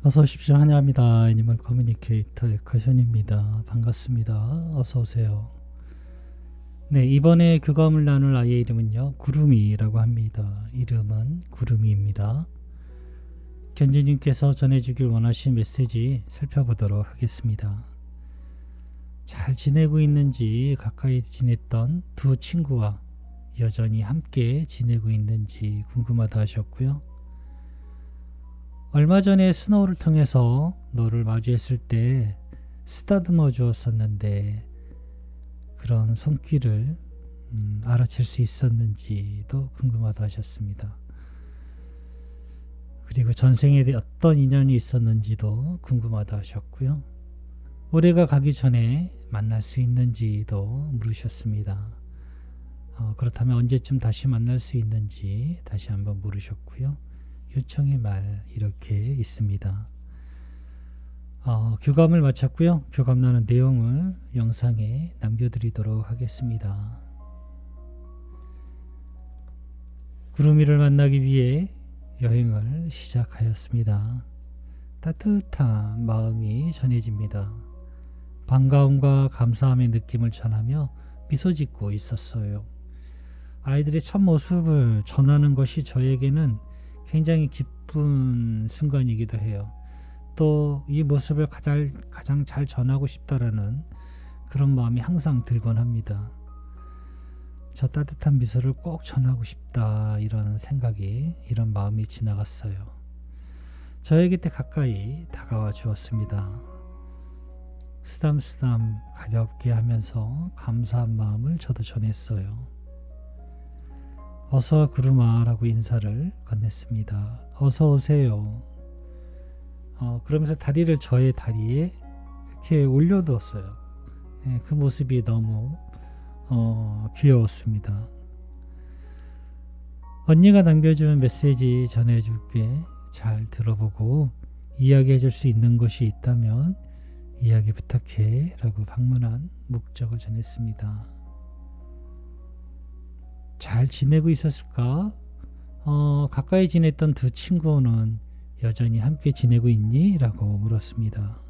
어서 오십시오. 환영합니다. 애니멀 커뮤니케이터 에커션입니다. 반갑습니다. 어서 오세요. 네, 이번에 교감을 나눌 아이의 이름은요, 구름이라고 합니다. 이름은 구름이입니다. 견지님께서 전해주길 원하신 메시지 살펴보도록 하겠습니다. 잘 지내고 있는지, 가까이 지냈던 두 친구와 여전히 함께 지내고 있는지 궁금하다 하셨고요. 얼마 전에 스노우를 통해서 너를 마주했을 때 쓰다듬어 주었었는데 그런 손길을 알아챌 수 있었는지도 궁금하다 하셨습니다. 그리고 전생에 어떤 인연이 있었는지도 궁금하다 하셨고요. 올해가 가기 전에 만날 수 있는지도 물으셨습니다. 그렇다면 언제쯤 다시 만날 수 있는지 다시 한번 물으셨고요. 요청의 말 이렇게 있습니다. 교감을 마쳤고요. 교감 나눈 내용을 영상에 남겨드리도록 하겠습니다. 구름이를 만나기 위해 여행을 시작하였습니다. 따뜻한 마음이 전해집니다. 반가움과 감사함의 느낌을 전하며 미소 짓고 있었어요. 아이들의 첫 모습을 전하는 것이 저에게는 굉장히 기쁜 순간이기도 해요. 또 이 모습을 가장 잘 전하고 싶다라는 그런 마음이 항상 들곤 합니다. 저 따뜻한 미소를 꼭 전하고 싶다, 이런 생각이, 이런 마음이 지나갔어요. 저의 곁에 가까이 다가와 주었습니다. 쓰담쓰담 가볍게 하면서 감사한 마음을 저도 전했어요. 어서 구름아 라고 인사를 건넸습니다. 어서 오세요. 그러면서 다리를 저의 다리에 이렇게 올려두었어요. 그 모습이 너무 귀여웠습니다. 언니가 남겨준 메시지 전해줄게. 잘 들어보고 이야기해줄 수 있는 것이 있다면 이야기 부탁해 라고 방문한 목적을 전했습니다. 잘 지내고 있었을까? 가까이 지냈던 두 친구는 여전히 함께 지내고 있니? 라고 물었습니다.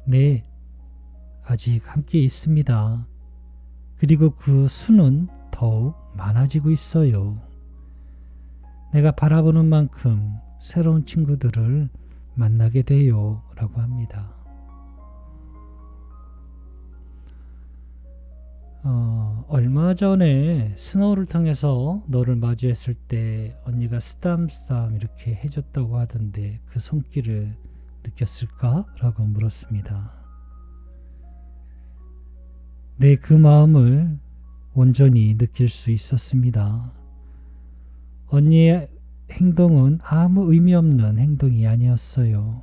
네, 아직 함께 있습니다. 그리고 그 수는 더욱 많아지고 있어요. 내가 바라보는 만큼 새로운 친구들을 만나게 돼요. 라고 합니다. 얼마 전에 스노우를 통해서 너를 마주했을 때 언니가 쓰담쓰담 이렇게 해줬다고 하던데 그 손길을 느꼈을까? 라고 물었습니다. 네, 그 마음을 온전히 느낄 수 있었습니다. 언니의 행동은 아무 의미 없는 행동이 아니었어요.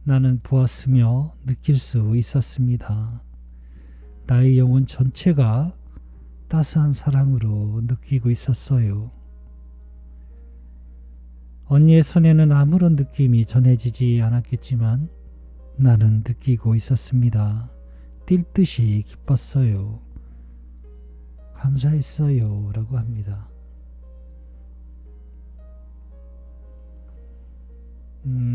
나는 보았으며 느낄 수 있었습니다. 나의 영혼 전체가 따스한 사랑으로 느끼고 있었어요. 언니의 손에는 아무런 느낌이 전해지지 않았겠지만 나는 느끼고 있었습니다. 뛸 듯이 기뻤어요. 감사했어요. 라고 합니다.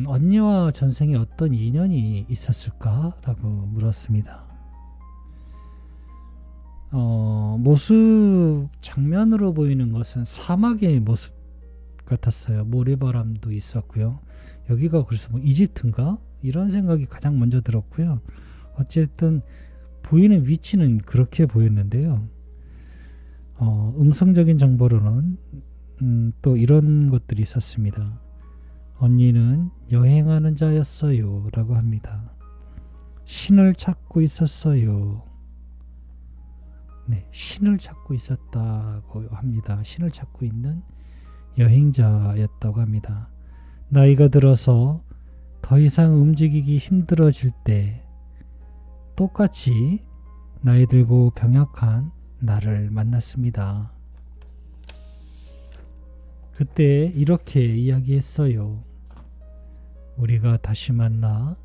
언니와 전생에 어떤 인연이 있었을까? 라고 물었습니다. 모습 장면으로 보이는 것은 사막의 모습 같았어요. 모래바람도 있었고요. 여기가 그래서 이집트인가? 이런 생각이 가장 먼저 들었고요. 어쨌든 보이는 위치는 그렇게 보였는데요. 음성적인 정보로는 또 이런 것들이 있었습니다. 언니는 여행하는 자였어요. 라고 합니다. 신을 찾고 있었어요. 네, 신을 찾고 있었다고 합니다. 신을 찾고 있는 여행자였다고 합니다. 나이가 들어서 더 이상 움직이기 힘들어질 때 똑같이 나이 들고 병약한 나를 만났습니다. 그때 이렇게 이야기했어요. 우리가 다시 만나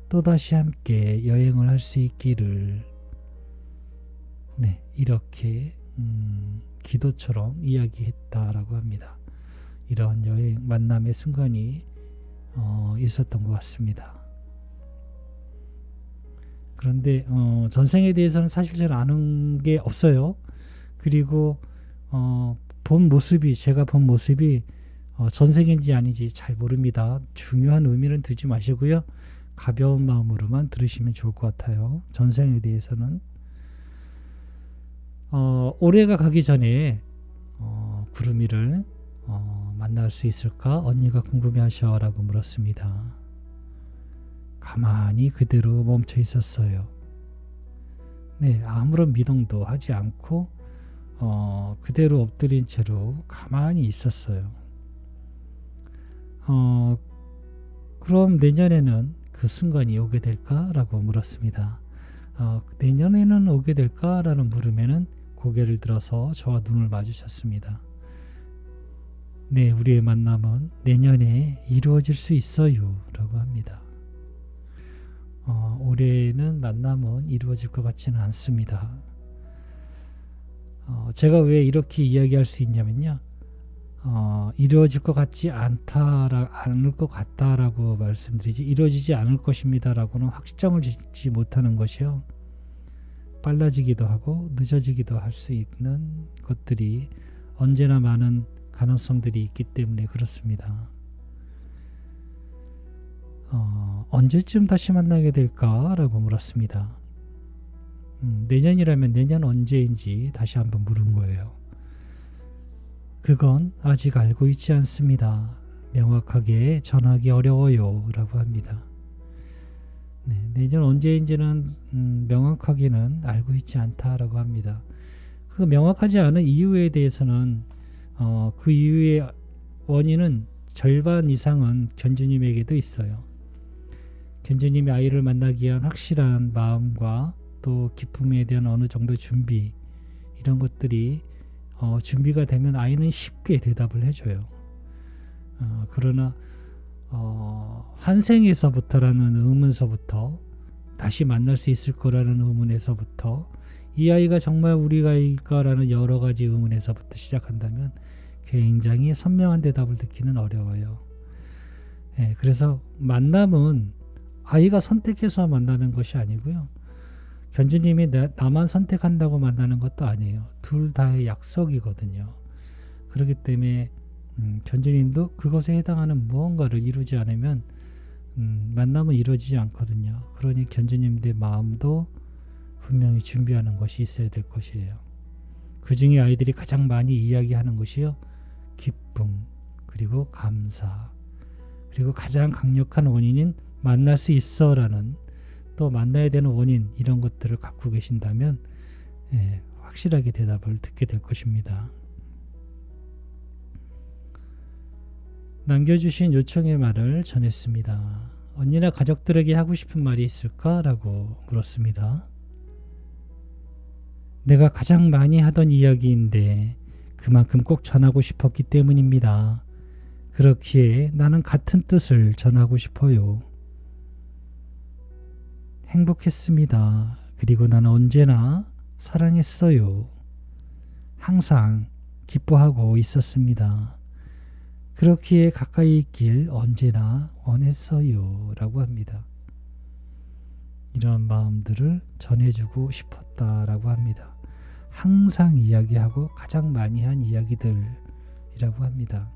또다시 함께 여행을 할 수 있기를. 네, 이렇게 기도처럼 이야기했다라고 합니다. 이런 여행 만남의 순간이 있었던 것 같습니다. 그런데 전생에 대해서는 사실 잘 아는 게 없어요. 그리고 제가 본 모습이 전생인지 아닌지 잘 모릅니다. 중요한 의미는 두지 마시고요. 가벼운 마음으로만 들으시면 좋을 것 같아요. 전생에 대해서는 올해가 가기 전에 구름이를 만날 수 있을까? 언니가 궁금해하셔 라고 물었습니다. 가만히 그대로 멈춰 있었어요. 네, 아무런 미동도 하지 않고 그대로 엎드린 채로 가만히 있었어요. 그럼 내년에는 그 순간이 오게 될까? 라고 물었습니다. 내년에는 오게 될까? 라는 물음에는 고개를 들어서 저와 눈을 마주쳤습니다. 네, 우리의 만남은 내년에 이루어질 수 있어요 라고 합니다. 올해는 만남은 이루어질 것 같지는 않습니다. 제가 왜 이렇게 이야기할 수 있냐면요. 이루어질 것 같지 않을 것 같다라고 말씀드리지, 이루어지지 않을 것입니다라고는 확정을 짓지 못하는 것이요. 빨라지기도 하고 늦어지기도 할 수 있는 것들이 언제나 많은 가능성들이 있기 때문에 그렇습니다. 언제쯤 다시 만나게 될까라고 물었습니다. 내년이라면 내년 언제인지 다시 한번 물은 거예요. 그건 아직 알고 있지 않습니다. 명확하게 전하기 어려워요 라고 합니다. 네, 내년 언제인지는 명확하게는 알고 있지 않다라고 합니다. 그 명확하지 않은 이유에 대해서는 그 이유의 원인은 절반 이상은 견주님에게도 있어요. 견주님이 아이를 만나기 위한 확실한 마음과 또 기쁨에 대한 어느 정도 준비, 이런 것들이 준비가 되면 아이는 쉽게 대답을 해줘요. 그러나 환생에서부터라는 의문서부터, 다시 만날 수 있을 거라는 의문에서부터, 이 아이가 정말 우리 아이일까라는 여러 가지 의문에서부터 시작한다면 굉장히 선명한 대답을 듣기는 어려워요. 네, 그래서 만남은 아이가 선택해서 만나는 것이 아니고요. 견주님이 나만 선택한다고 만나는 것도 아니에요. 둘 다의 약속이거든요. 그렇기 때문에 견주님도 그것에 해당하는 무언가를 이루지 않으면 만남은 이루어지지 않거든요. 그러니 견주님들의 마음도 분명히 준비하는 것이 있어야 될 것이에요. 그 중에 아이들이 가장 많이 이야기하는 것이요, 기쁨, 그리고 감사, 그리고 가장 강력한 원인인 만날 수 있어라는, 또 만나야 되는 원인, 이런 것들을 갖고 계신다면 확실하게 대답을 듣게 될 것입니다. 남겨주신 요청의 말을 전했습니다. 언니나 가족들에게 하고 싶은 말이 있을까? 라고 물었습니다. 내가 가장 많이 하던 이야기인데 그만큼 꼭 전하고 싶었기 때문입니다. 그렇기에 나는 같은 뜻을 전하고 싶어요. 행복했습니다. 그리고 나는 언제나 사랑했어요. 항상 기뻐하고 있었습니다. 그렇기에 가까이 있길 언제나 원했어요 라고 합니다. 이런 마음들을 전해주고 싶었다라고 합니다. 항상 이야기하고 가장 많이 한 이야기들이라고 합니다.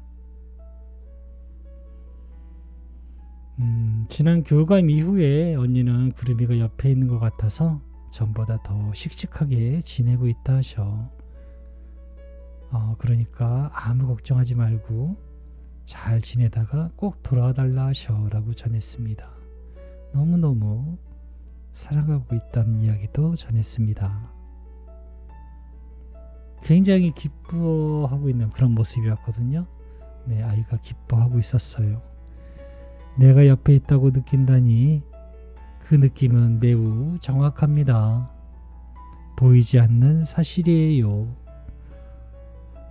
지난 교감 이후에 언니는 구름이가 옆에 있는 것 같아서 전보다 더 씩씩하게 지내고 있다 하셔. 그러니까 아무 걱정하지 말고 잘 지내다가 꼭 돌아와 달라 하셔 라고 전했습니다. 너무너무 사랑하고 있다는 이야기도 전했습니다. 굉장히 기뻐하고 있는 그런 모습이었거든요. 네, 아이가 기뻐하고 있었어요. 내가 옆에 있다고 느낀다니 그 느낌은 매우 정확합니다. 보이지 않는 사실이에요.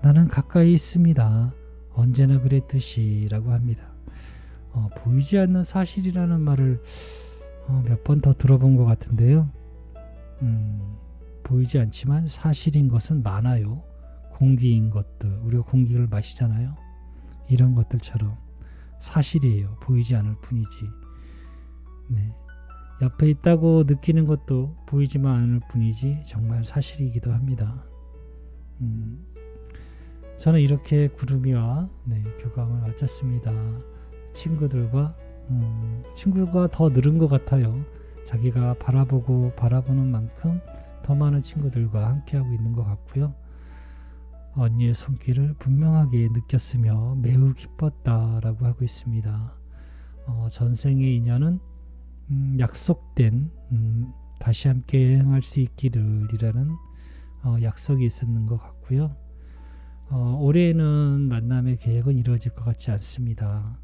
나는 가까이 있습니다. 언제나 그랬듯이 라고 합니다. 보이지 않는 사실이라는 말을 몇 번 더 들어본 것 같은데요. 보이지 않지만 사실인 것은 많아요. 공기인 것들, 우리가 공기를 마시잖아요. 이런 것들처럼 사실이에요. 보이지 않을 뿐이지. 네. 옆에 있다고 느끼는 것도 보이지만 않을 뿐이지 정말 사실이기도 합니다. 저는 이렇게 구름이와 교감을 마쳤습니다. 친구가 더 늘은 것 같아요. 자기가 바라보는 만큼 더 많은 친구들과 함께하고 있는 것 같고요. 언니의 손길을 분명하게 느꼈으며 매우 기뻤다라고 하고 있습니다. 전생의 인연은 약속된 다시 함께 여행할 수 있기를이라는 약속이 있었는 것 같고요. 올해는 만남의 계획은 이루어질 것 같지 않습니다.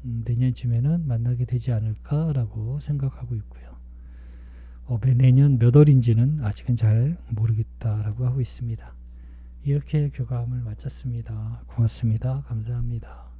내년쯤에는 만나게 되지 않을까라고 생각하고 있고요. 내년 몇 월인지는 아직은 잘 모르겠다라고 하고 있습니다. 이렇게 교감을 마쳤습니다. 고맙습니다. 감사합니다.